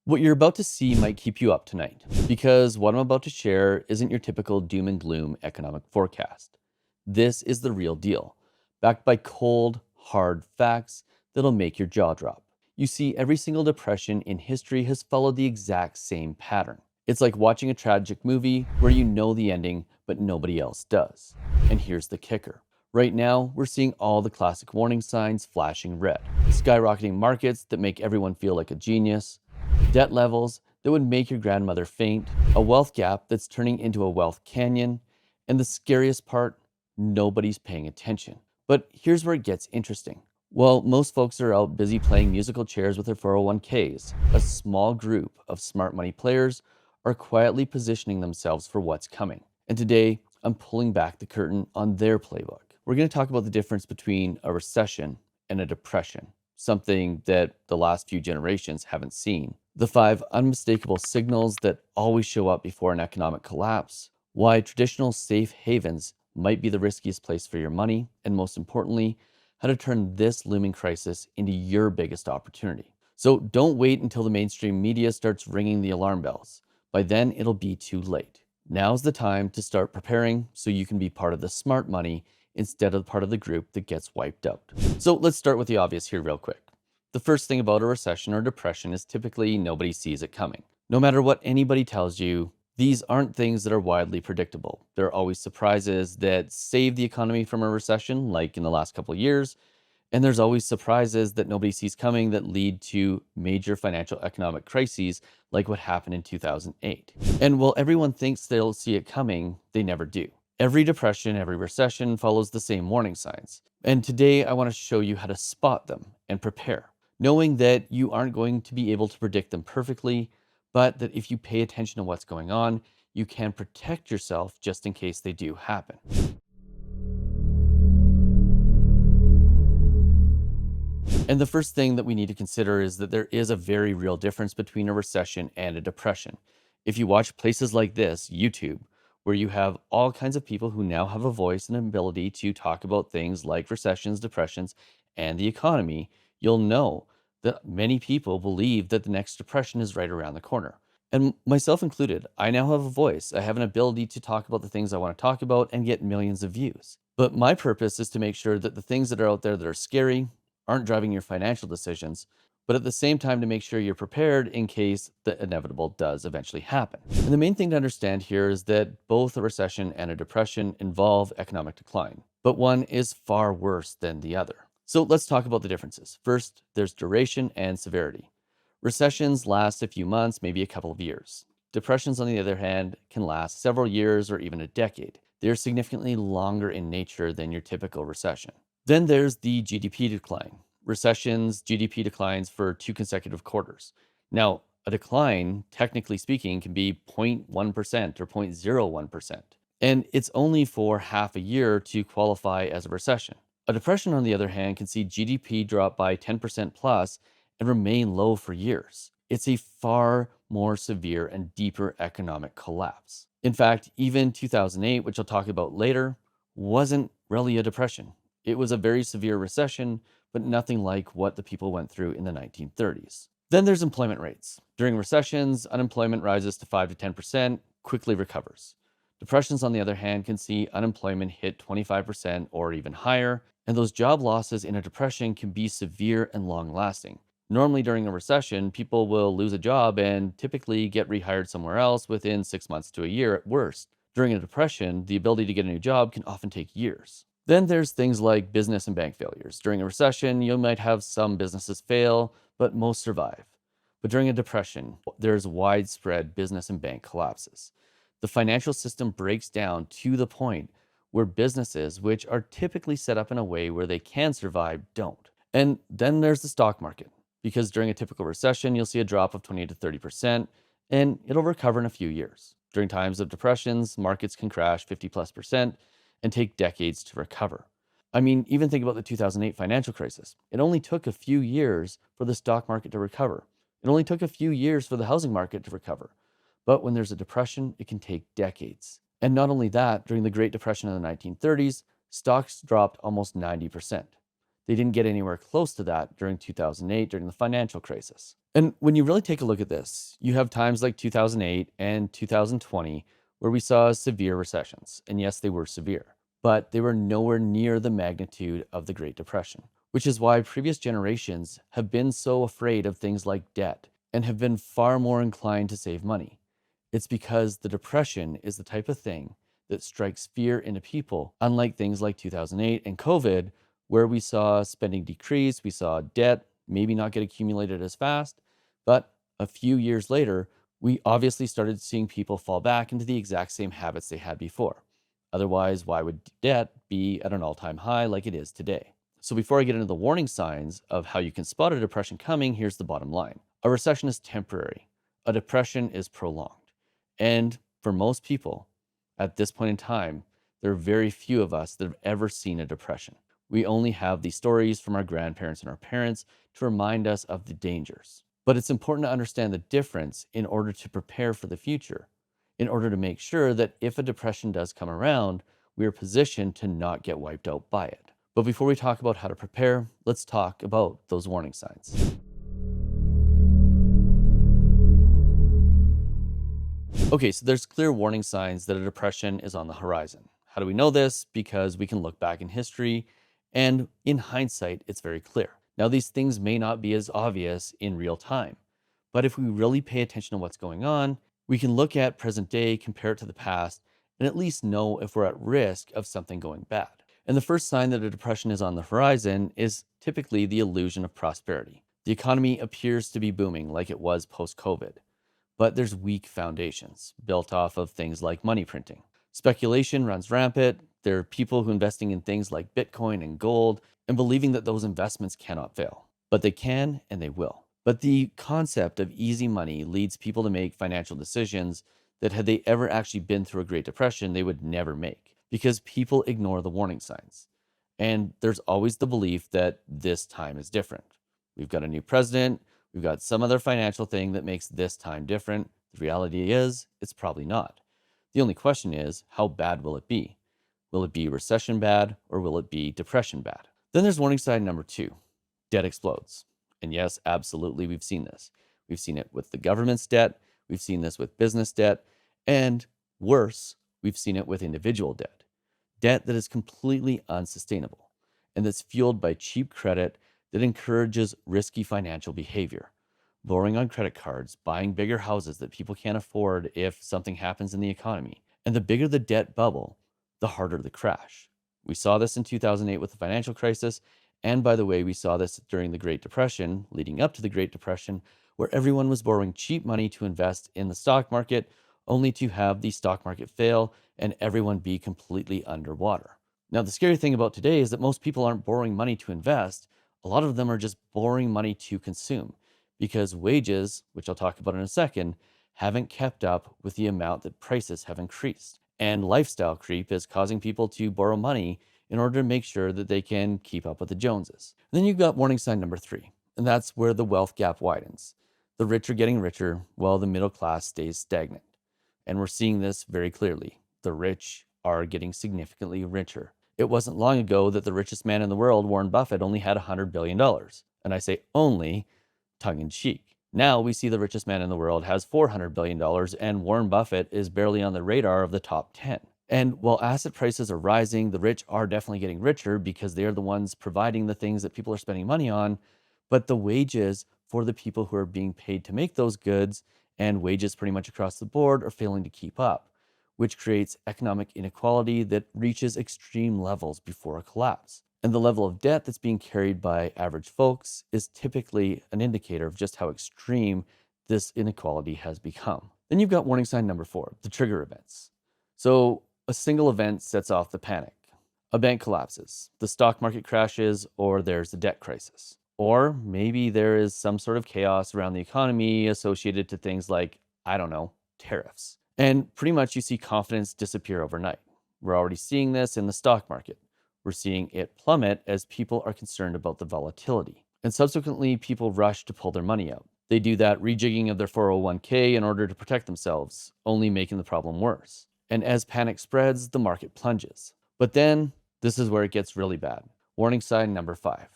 What you're about to see might keep you up tonight, because what I'm about to share isn't your typical doom and gloom economic forecast. This is the real deal, backed by cold, hard facts that'll make your jaw drop. You see, every single depression in history has followed the exact same pattern. It's like watching a tragic movie where you know the ending, but nobody else does. And here's the kicker. Right now, we're seeing all the classic warning signs flashing red. Skyrocketing markets that make everyone feel like a genius, debt levels that would make your grandmother faint, a wealth gap that's turning into a wealth canyon, and the scariest part, nobody's paying attention. But here's where it gets interesting. While most folks are out busy playing musical chairs with their 401ks, a small group of smart money players are quietly positioning themselves for what's coming. And today, I'm pulling back the curtain on their playbook. We're going to talk about the difference between a recession and a depression, something that the last few generations haven't seen. The 5 unmistakable signals that always show up before an economic collapse, why traditional safe havens might be the riskiest place for your money, and most importantly, how to turn this looming crisis into your biggest opportunity. So don't wait until the mainstream media starts ringing the alarm bells. By then, it'll be too late. Now's the time to start preparing so you can be part of the smart money instead of part of the group that gets wiped out. So let's start with the obvious here real quick. The first thing about a recession or depression is typically nobody sees it coming. No matter what anybody tells you, these aren't things that are widely predictable. There are always surprises that save the economy from a recession, like in the last couple of years, and there's always surprises that nobody sees coming that lead to major financial economic crises, like what happened in 2008. And while everyone thinks they'll see it coming, they never do. Every depression, every recession follows the same warning signs. And today I want to show you how to spot them and prepare, knowing that you aren't going to be able to predict them perfectly, but that if you pay attention to what's going on, you can protect yourself just in case they do happen. And the first thing that we need to consider is that there is a very real difference between a recession and a depression. If you watch places like this, YouTube, where you have all kinds of people who now have a voice and ability to talk about things like recessions, depressions, and the economy, you'll know that many people believe that the next depression is right around the corner. And myself included, I now have a voice. I have an ability to talk about the things I want to talk about and get millions of views. But my purpose is to make sure that the things that are out there that are scary aren't driving your financial decisions, but at the same time to make sure you're prepared in case the inevitable does eventually happen. And the main thing to understand here is that both a recession and a depression involve economic decline, but one is far worse than the other. So let's talk about the differences. First, there's duration and severity. Recessions last a few months, maybe a couple of years. Depressions, on the other hand, can last several years or even a decade. They're significantly longer in nature than your typical recession. Then there's the GDP decline. Recessions, GDP declines for 2 consecutive quarters. Now, a decline, technically speaking, can be 0.1% or 0.01%. And it's only for half a year to qualify as a recession. A depression, on the other hand, can see GDP drop by 10% plus and remain low for years. It's a far more severe and deeper economic collapse. In fact, even 2008, which I'll talk about later, wasn't really a depression. It was a very severe recession, but nothing like what the people went through in the 1930s. Then there's employment rates. During recessions, unemployment rises to 5 to 10%, quickly recovers. Depressions, on the other hand, can see unemployment hit 25% or even higher, and those job losses in a depression can be severe and long lasting. Normally, during a recession, people will lose a job and typically get rehired somewhere else within 6 months to a year at worst. During a depression, the ability to get a new job can often take years. Then there's things like business and bank failures. During a recession, you might have some businesses fail, but most survive. But during a depression, there's widespread business and bank collapses. The financial system breaks down to the point where businesses, which are typically set up in a way where they can survive, don't. And then there's the stock market, because during a typical recession, you'll see a drop of 20 to 30%, and it'll recover in a few years. During times of depressions, markets can crash 50+% and take decades to recover. I mean, even think about the 2008 financial crisis. It only took a few years for the stock market to recover. It only took a few years for the housing market to recover. But when there's a depression, it can take decades. And not only that, during the Great Depression in the 1930s, stocks dropped almost 90%. They didn't get anywhere close to that during 2008, during the financial crisis. And when you really take a look at this, you have times like 2008 and 2020 where we saw severe recessions. And yes, they were severe, but they were nowhere near the magnitude of the Great Depression, which is why previous generations have been so afraid of things like debt and have been far more inclined to save money. It's because the Depression is the type of thing that strikes fear into people, unlike things like 2008 and COVID, where we saw spending decrease, we saw debt maybe not get accumulated as fast, but a few years later, we obviously started seeing people fall back into the exact same habits they had before. Otherwise, why would debt be at an all time high like it is today? So, before I get into the warning signs of how you can spot a depression coming, here's the bottom line: a recession is temporary, a depression is prolonged. And for most people, at this point in time, there are very few of us that have ever seen a depression. We only have these stories from our grandparents and our parents to remind us of the dangers. But it's important to understand the difference in order to prepare for the future, in order to make sure that if a depression does come around, we are positioned to not get wiped out by it. But before we talk about how to prepare, let's talk about those warning signs. Okay, so there's clear warning signs that a depression is on the horizon. How do we know this? Because we can look back in history, and in hindsight, it's very clear. Now, these things may not be as obvious in real time, but if we really pay attention to what's going on, we can look at present day, compare it to the past, and at least know if we're at risk of something going bad. And the first sign that a depression is on the horizon is typically the illusion of prosperity. The economy appears to be booming like it was post COVID, but there's weak foundations built off of things like money printing. Speculation runs rampant. There are people who are investing in things like Bitcoin and gold and believing that those investments cannot fail. But they can and they will. But the concept of easy money leads people to make financial decisions that, had they ever actually been through a Great Depression, they would never make, because people ignore the warning signs. And there's always the belief that this time is different. We've got a new president. We've got some other financial thing that makes this time different. The reality is, it's probably not. The only question is, how bad will it be? Will it be recession bad, or will it be depression bad? Then there's warning sign number 2: debt explodes. And yes, absolutely, we've seen this. We've seen it with the government's debt, we've seen this with business debt, and worse, we've seen it with individual debt. Debt that is completely unsustainable and that's fueled by cheap credit that encourages risky financial behavior. Borrowing on credit cards, buying bigger houses that people can't afford if something happens in the economy. And the bigger the debt bubble, the harder the crash. We saw this in 2008 with the financial crisis. And by the way, we saw this during the Great Depression, leading up to the Great Depression, where everyone was borrowing cheap money to invest in the stock market, only to have the stock market fail and everyone be completely underwater. Now, the scary thing about today is that most people aren't borrowing money to invest. A lot of them are just borrowing money to consume, because wages, which I'll talk about in a second, haven't kept up with the amount that prices have increased. And lifestyle creep is causing people to borrow money in order to make sure that they can keep up with the Joneses. And then you've got warning sign number 3, and that's where the wealth gap widens. The rich are getting richer while the middle class stays stagnant. And we're seeing this very clearly. The rich are getting significantly richer. It wasn't long ago that the richest man in the world, Warren Buffett, only had $100 billion. And I say only, tongue in cheek. Now we see the richest man in the world has $400 billion, and Warren Buffett is barely on the radar of the top 10. And while asset prices are rising, the rich are definitely getting richer because they are the ones providing the things that people are spending money on. But the wages for the people who are being paid to make those goods, and wages pretty much across the board, are failing to keep up, which creates economic inequality that reaches extreme levels before a collapse. And the level of debt that's being carried by average folks is typically an indicator of just how extreme this inequality has become. Then you've got warning sign number 4, the trigger events. So a single event sets off the panic. A bank collapses, the stock market crashes, or there's a debt crisis. Or maybe there is some sort of chaos around the economy associated to things like, I don't know, tariffs. And pretty much you see confidence disappear overnight. We're already seeing this in the stock market. We're seeing it plummet as people are concerned about the volatility. And subsequently, people rush to pull their money out. They do that rejigging of their 401k in order to protect themselves, only making the problem worse. And as panic spreads, the market plunges. But then, this is where it gets really bad. Warning sign number 5.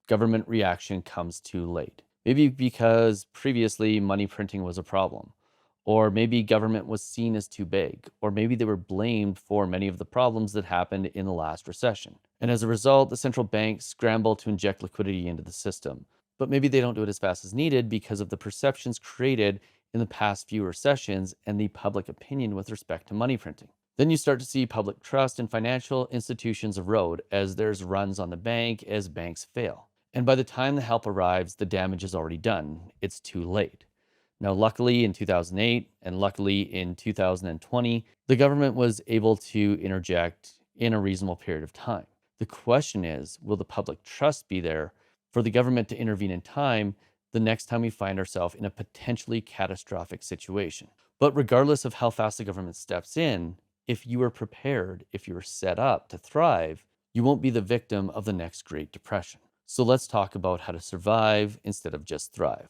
Government reaction comes too late. Maybe because previously money printing was a problem, or maybe government was seen as too big, or maybe they were blamed for many of the problems that happened in the last recession. And as a result, the central banks scramble to inject liquidity into the system. But maybe they don't do it as fast as needed because of the perceptions created in the past few recessions and the public opinion with respect to money printing. Then you start to see public trust in financial institutions erode as there's runs on the bank as banks fail. And by the time the help arrives, the damage is already done. It's too late. Now, luckily in 2008 and luckily in 2020, the government was able to interject in a reasonable period of time. The question is, will the public trust be there for the government to intervene in time the next time we find ourselves in a potentially catastrophic situation? But regardless of how fast the government steps in, if you are prepared, if you are set up to thrive, you won't be the victim of the next Great Depression. So let's talk about how to survive instead of just thrive.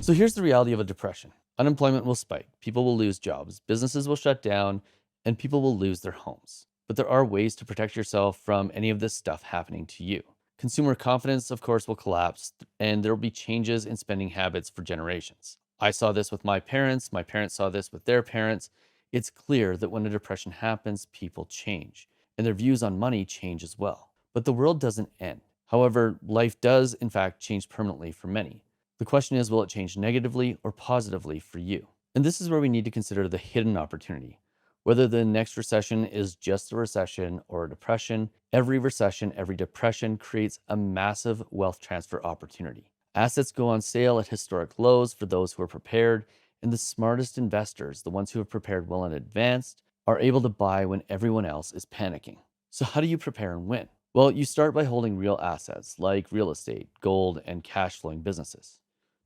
So here's the reality of a depression. Unemployment will spike, people will lose jobs, businesses will shut down, and people will lose their homes. But there are ways to protect yourself from any of this stuff happening to you. Consumer confidence, of course, will collapse, and there will be changes in spending habits for generations. I saw this with my parents saw this with their parents. It's clear that when a depression happens, people change, and their views on money change as well. But the world doesn't end. However, life does, in fact, change permanently for many. The question is, will it change negatively or positively for you? And this is where we need to consider the hidden opportunity. Whether the next recession is just a recession or a depression, every recession, every depression creates a massive wealth transfer opportunity. Assets go on sale at historic lows for those who are prepared, and the smartest investors, the ones who have prepared well in advance, are able to buy when everyone else is panicking. So, how do you prepare and win? Well, you start by holding real assets like real estate, gold, and cash flowing businesses.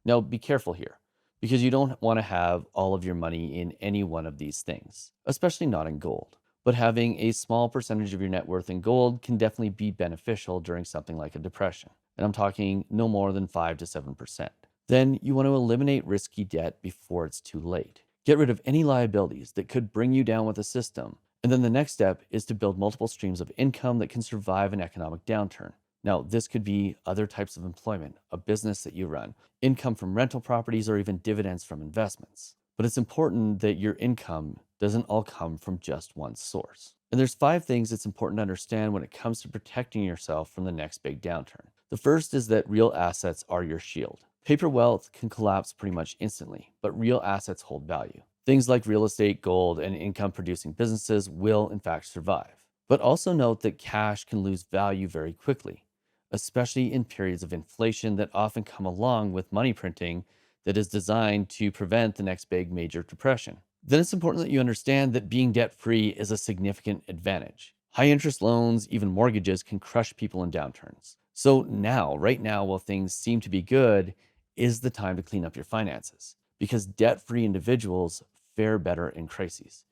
Now, be careful here because you don't want to have all of your money in any one of these things, especially not in gold. But having a small percentage of your net worth in gold can definitely be beneficial during something like a depression. And I'm talking no more than 5 to 7%. Then you want to eliminate risky debt before it's too late. Get rid of any liabilities that could bring you down with the system. And then the next step is to build multiple streams of income that can survive an economic downturn. Now, this could be other types of employment, a business that you run, income from rental properties, or even dividends from investments. But it's important that your income doesn't all come from just one source. And there's 5 things it's important to understand when it comes to protecting yourself from the next big downturn. The first is that real assets are your shield. Paper wealth can collapse pretty much instantly, but real assets hold value. Things like real estate, gold, and income producing businesses will in fact survive. But also note that cash can lose value very quickly, especially in periods of inflation that often come along with money printing that is designed to prevent the next big major depression. Then it's important that you understand that being debt free is a significant advantage. High interest loans, even mortgages, can crush people in downturns. So now, right now, while things seem to be good, is the time to clean up your finances because debt free individuals fare better in crises.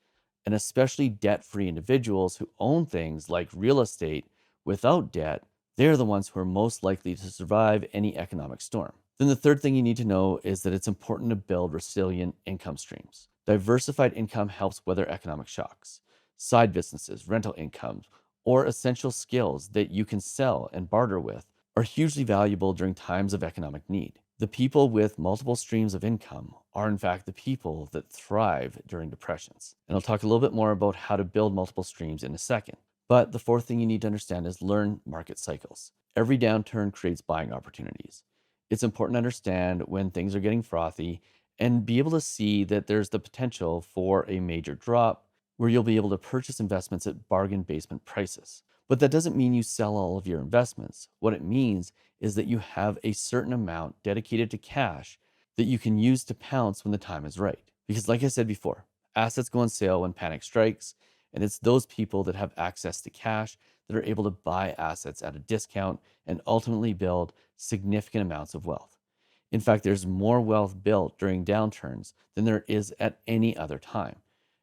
And especially debt free individuals who own things like real estate without debt, they're the ones who are most likely to survive any economic storm. Then the third thing you need to know is that it's important to build resilient income streams. Diversified income helps weather economic shocks. Side businesses, rental incomes, or essential skills that you can sell and barter with are hugely valuable during times of economic need. The people with multiple streams of income are, in fact, the people that thrive during depressions. And I'll talk a little bit more about how to build multiple streams in a second. But the fourth thing you need to understand is learn market cycles. Every downturn creates buying opportunities. It's important to understand when things are getting frothy and be able to see that there's the potential for a major drop where you'll be able to purchase investments at bargain basement prices. But that doesn't mean you sell all of your investments. What it means is that you have a certain amount dedicated to cash that you can use to pounce when the time is right. Because, like I said before, assets go on sale when panic strikes, and it's those people that have access to cash that are able to buy assets at a discount and ultimately build significant amounts of wealth. In fact, there's more wealth built during downturns than there is at any other time.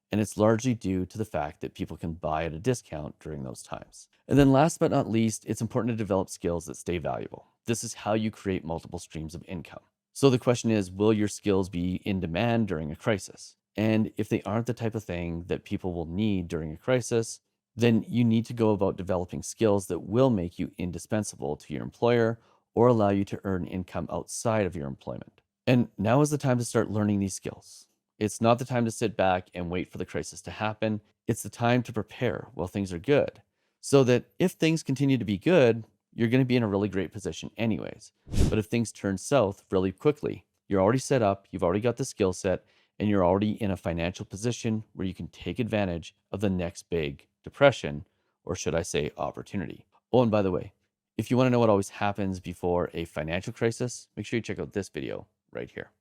And it's largely due to the fact that people can buy at a discount during those times. And then last but not least, it's important to develop skills that stay valuable. This is how you create multiple streams of income. So the question is, will your skills be in demand during a crisis? And if they aren't the type of thing that people will need during a crisis, then you need to go about developing skills that will make you indispensable to your employer or allow you to earn income outside of your employment. And now is the time to start learning these skills. It's not the time to sit back and wait for the crisis to happen. It's the time to prepare while things are good, so that if things continue to be good, you're going to be in a really great position anyways. But if things turn south really quickly, you're already set up, you've already got the skill set, and you're already in a financial position where you can take advantage of the next big depression, or should I say opportunity. Oh, and by the way, if you want to know what always happens before a financial crisis, make sure you check out this video right here.